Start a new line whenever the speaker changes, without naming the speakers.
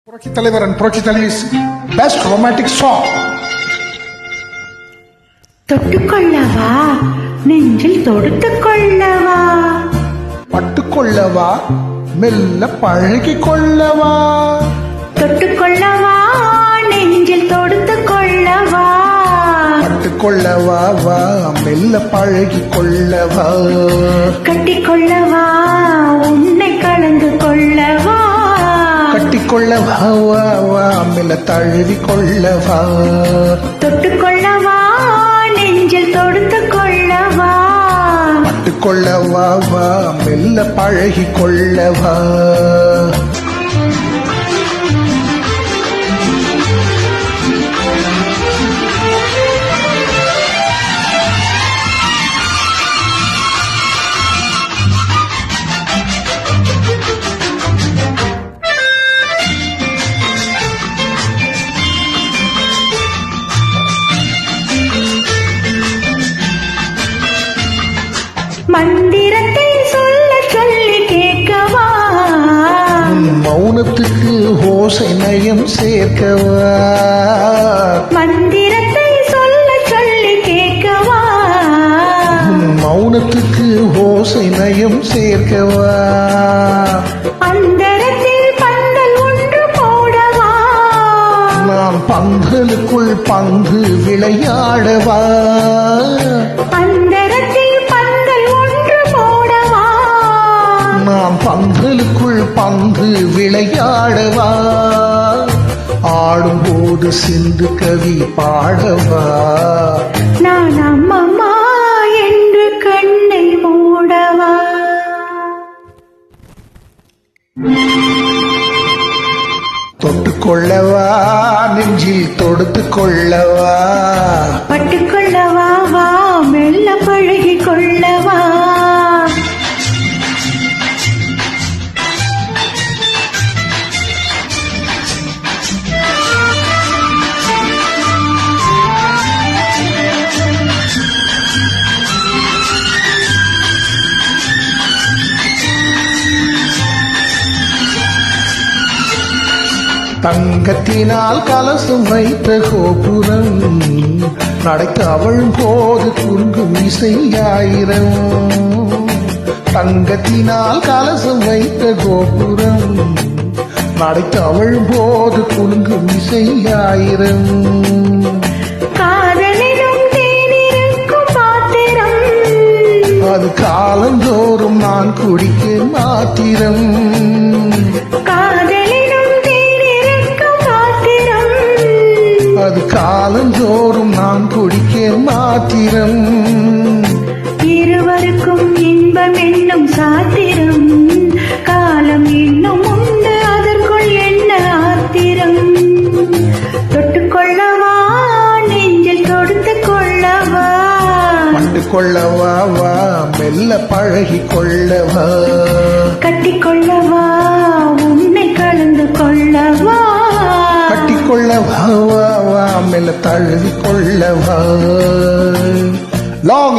புரட்சி தலைவர் and புரட்சி தலைவி's best romantic song.
தொட்டுக்கொள்ளவா நெஞ்சில் தொடுத்துக்கொள்ளவா,
பட்டுக்கொள்ளவா மெல்ல பழகிக் கொள்ளவா,
தொட்டுக்கொள்ளவா நெஞ்சில் தொடுத்துக்கொள்ளவா,
பட்டுக்கொள்ளவா வா மெல்ல பழகிக் கொள்ளவா,
கட்டிக்கொள்ளவா உன்னை கலந்து கொள்ளவா,
கட்டிக்கொள்ளவா வா வா மெல்ல தழுவி கொள்ளவா,
தொட்டுக்கொள்ளவா நெஞ்சில் தொடுத்துக்கொள்ளவா,
பட்டுக்கொள்ளவா வா மெல்ல பழகிக் கொள்ளவா.
மந்திரத்தை சொல்ல சொல்லி கேட்கவா,
மௌனத்துக்கு ஓசை நயம் சேர்க்கவா,
மந்திரத்தை சொல்ல சொல்லி கேட்கவா,
மௌனத்துக்கு ஓசை நயம் சேர்க்கவா,
அந்தரத்தில் பந்தல் ஒன்று போடவா,
நான் பந்தலுக்குள் பங்கு விளையாடவா,
அந்தரத்தில் பந்தல் ஒன்று போடவா,
நான் பந்தலுக்குள் பங்கு விளையாடவா, ஆடும்போது சிந்து கவி பாடவா,
நான் அம்மம்மா என்று கண்ணை மூடவா,
தொட்டுக்கொள்ளவா நெஞ்சில் தொடுத்துக் கொள்ளவா,
பட்டுக்கொள்ளவா வா மெல்ல பழகிக் கொள்ளவா,
தங்கத்தினால் கலசம் வைத்த கோபுரம் நடக்க அவளும் போது குறுங்கும் இசையாயிரம், தங்கத்தினால் கலசம் வைத்த கோபுரம் நடக்க அவளும் போது குறுங்கும் இசையாயிரம்,
காதலிலும் தேனிருக்கும் பாத்திரம்,
அது காலந்தோறும் நான் குடிக்க மாத்திரம்,
காதலிலும் தேனிருக்கும் பாத்திரம்,
அது காலந்தோறும் நான் குடிக்க மாத்திரம்,
இருவருக்கும் இன்பம் என்னும் சாத்திரம், காலம் இன்னும் உண்டு அதற்குள் என்ன ஆத்திரம், தொட்டுக்கொள்ளவா நெஞ்சில் தொடுத்துக் கொள்ளவா,
பட்டுக்கொள்ளவா வா மெல்ல பழகிக் கொள்ளவா,
கட்டிக்கொள்ளவா உன்னை கலந்து கொள்ளவா,
கட்டிக்கொள்ளவா வா வா மெல்ல தழுவி கொள்ளவா. லாங்